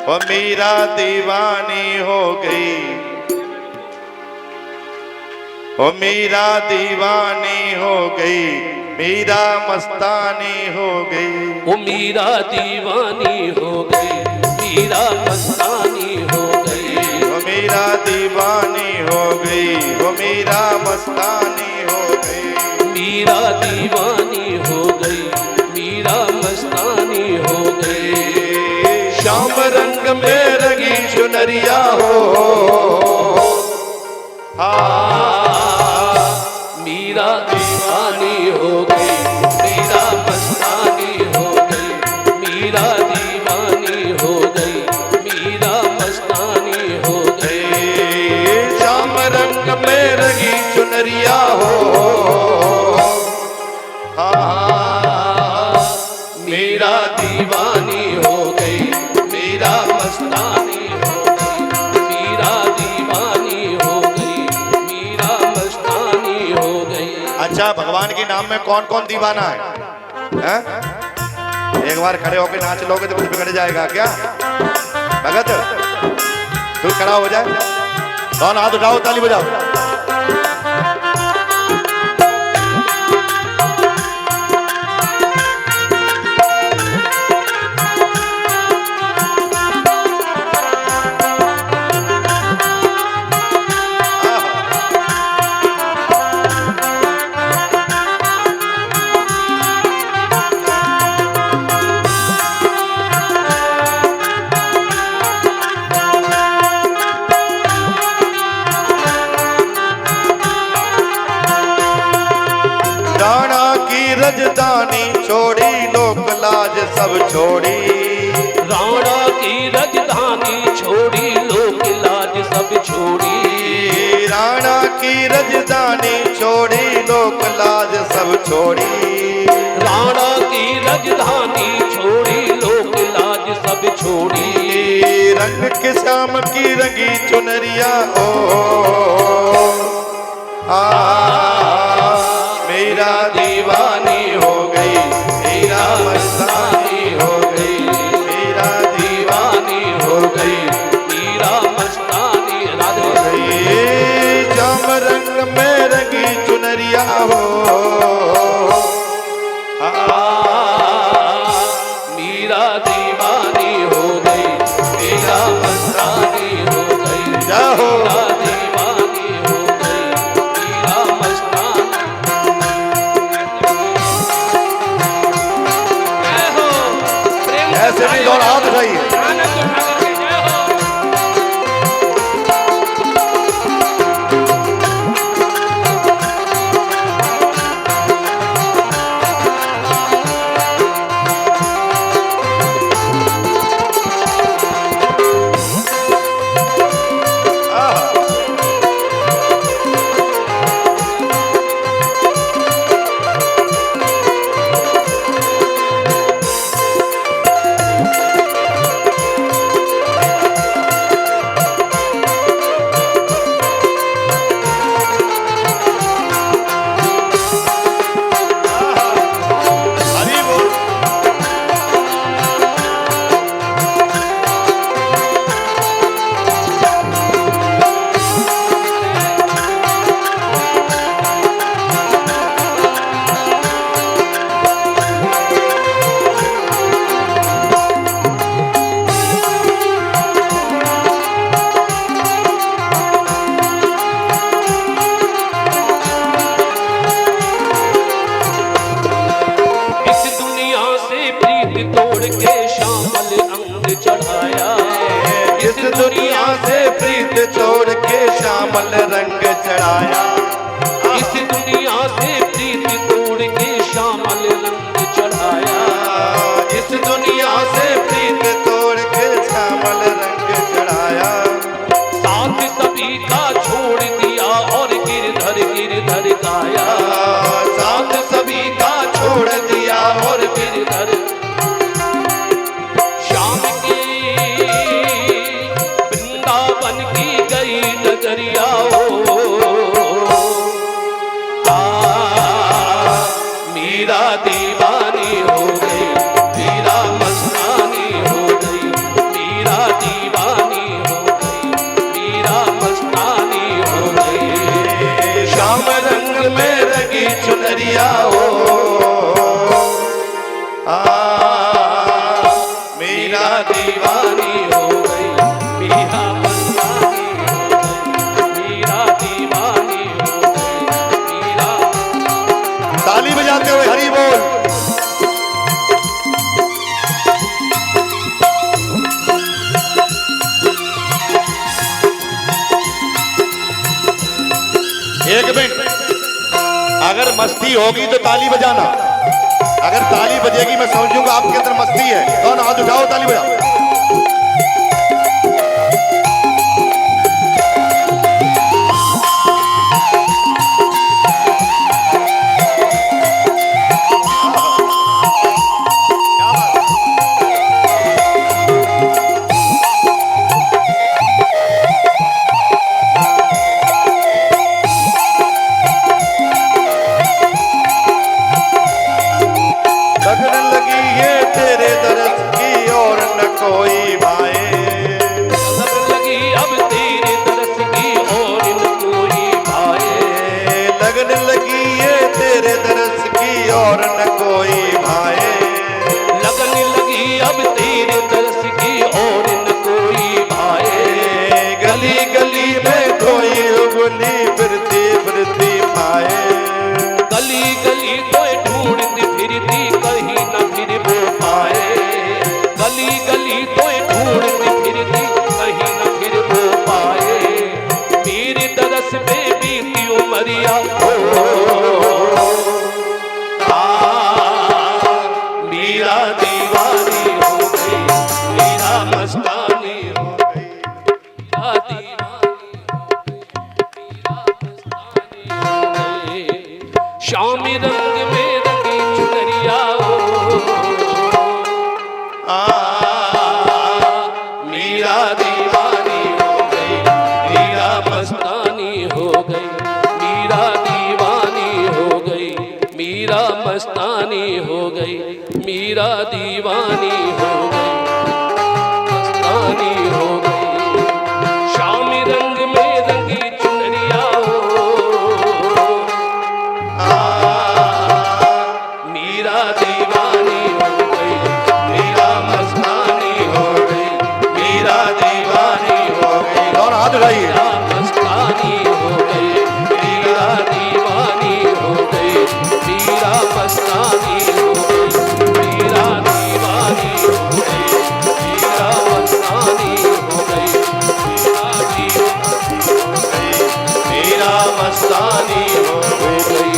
वो मीरा दीवानी हो गई, वो मीरा दीवानी हो गई, मीरा मस्तानी हो गई। वो मीरा दीवानी हो गई, मीरा मस्तानी हो गई। वो मीरा दीवानी हो गई, वो मीरा मस्तानी हो गई। मीरा दीवानी हो गई, मीरा मस्तानी हो गई। श्याम रंग में रंगी चुनरिया हो, मीरा दीवानी हो गई, मीरा मस्तानी हो गई। मीरा दीवानी हो गई, मीरा मस्तानी हो गई। श्याम रंग में रंगी चुनरिया हो, मीरा दीवानी हो गई, मीरा मस्तानी हो गई। मीरा दीवानी हो गई, मीरा मस्तानी हो गई। अच्छा, भगवान के नाम में कौन कौन दीवाना है? एक बार खड़े होकर नाच लोगे तो कुछ बिगड़ जाएगा क्या? भगत तू खड़ा हो जाए, दोनों हाथ उठाओ, ताली बजाओ। राणा की रजधानी छोड़ी, लोक लाज सब छोड़ी। राणा की राजधानी छोड़ी, लोक लाज सब छोड़ी। राणा की रजधानी छोड़ी, लोक लाज सब छोड़ी। राणा की राजधानी छोड़ी, लोक लाज सब छोड़ी। रंग के श्याम की रंगी चुनरिया हो, मीरा दीवानी हो गई, मीरा मस्तानी हो गई। मीरा दीवानी हो गई, मीरा मस्तानी राधे हो गई। श्याम रंग में रंगी चुनरिया हो, मीरा दीवानी हो गई, मीरा मस्तानी हो गई। जाओ मीरा दीवानी हो गई, मीरा मस्तानी। जय हो, प्रेम से ऐसे भी दोनों हाथ उठाइए। आनंद उठा करके जय हो। दुनिया से प्रीत छोड़ के श्यामल रंग चढ़ाया। इस दुनिया से प्रीत तोड़ के श्यामल रंग चढ़ाया। इस दुनिया से प्रीत तोड़ के श्यामल रंग चढ़ाया। साथ सभी का छोड़ दिया और गिरधर गाया। साथ सभी का छोड़ दिया और गिरधर श्याम की वृंदावन की गई नगरिया मीरा दीवानी हो गई, मीरा मस्तानी हो गई, मीरा दीवानी हो गई, मीरा मस्तानी हो गई, मीरा दीवानी हो गई, मीरा। ताली बजाते हुए हरि बोल। एक मिनट, अगर मस्ती होगी तो ताली बजाना, अगर ताली बजेगी मैं समझूंगा आपके अंदर मस्ती है। कौन हाथ उठाओ, ताली बजाओ। लगन लगी ये तेरे दरस की और न कोई भाए, लगन लगी अब तेरे दरस की और न कोई भाए, लगन लगी ये तेरे दरस की और न कोई भाए, लगन लगी अब तेरे दरस की और न कोई भाए। गली गली में कोई उंगली फिरती फिरती पाए, गली गली कोई ढूंढती फिरती कहीं न फिर वो पाए, गली गली कोई ढूंढती फिरती कहीं न फिर वो पाए, मेरे दरस में बीती उमरिया हो, मीरा दीवानी हो गई, मीरा मस्तानी हो गई, मीरा दीवानी हो गई, मीरा मस्तानी हो गई। शामी रंग में रंगी चुनरिया हो, मीरा दीवानी हो गई, मीरा मस्तानी हो गई, मीरा दीवानी हो गई, मीरा मस्तानी हो गई, मीरा दीवानी हो गई, मस्तानी हो गई। शामी रंग में रंगी चुनरिया हो, मीरा दीवानी हो गई, मीरा मस्तानी हो गई, मीरा दीवानी हो गई, और हाथ उठाइए। मीरा मस्तानी हो गई, मीरा दीवानी हो गई, मीरा मस्तानी हो गई, मीरा दीवानी हो गई, मीरा मस्तानी हो गई, मीरा दीवानी हो गई, मीरा मस्तानी हो गई।